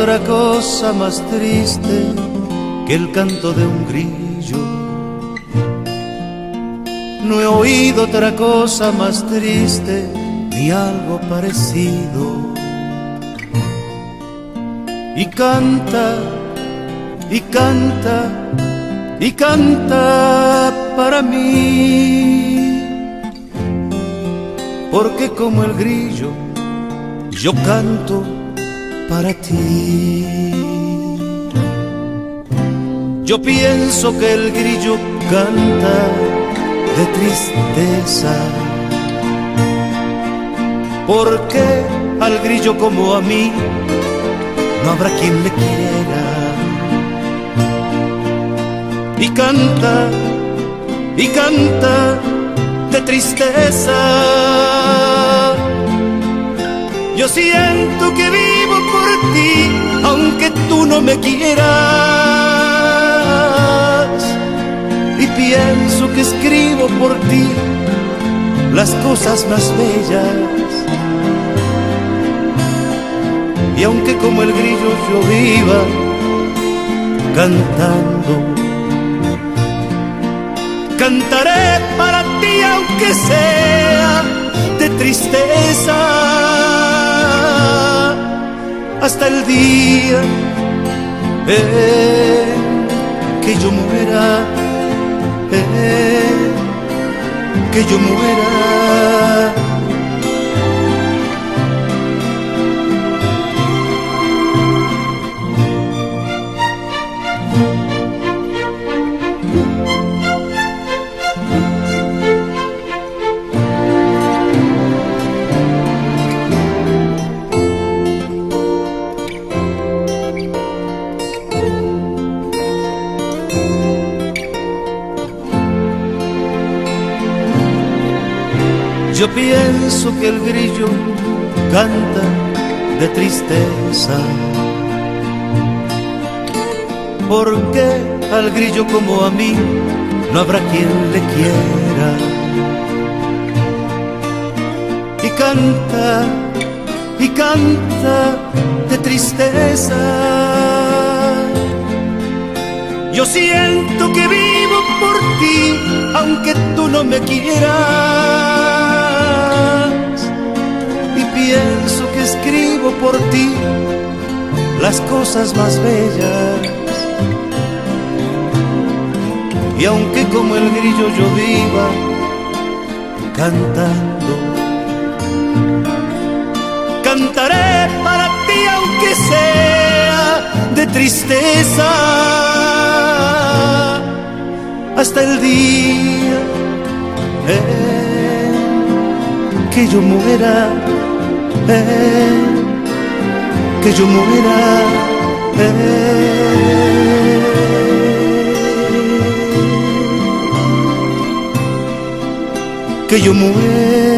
otra cosa más triste que el canto de un grillo. No he oído otra cosa más triste ni algo parecido. Y canta, y canta, y canta para mí, porque como el grillo yo canto para ti. Yo pienso que el grillo canta de tristeza, porque al grillo como a mí no habrá quien le quiera. Y canta de tristeza. Yo siento que vivo por ti, aunque tú no me quieras. Y pienso que escribo por ti las cosas más bellas. Y aunque como el grillo yo viva cantando, cantaré para ti aunque sea de tristeza, hasta el día que yo muera, que yo muera. Yo pienso que el grillo canta de tristeza, porque al grillo como a mí no habrá quien le quiera. Y canta de tristeza. Yo siento que vivo por ti, aunque tú no me quieras. Pienso que escribo por ti las cosas más bellas. Y aunque como el grillo yo viva cantando, cantaré para ti aunque sea de tristeza, hasta el día que yo muera. Que yo muera, que yo muera.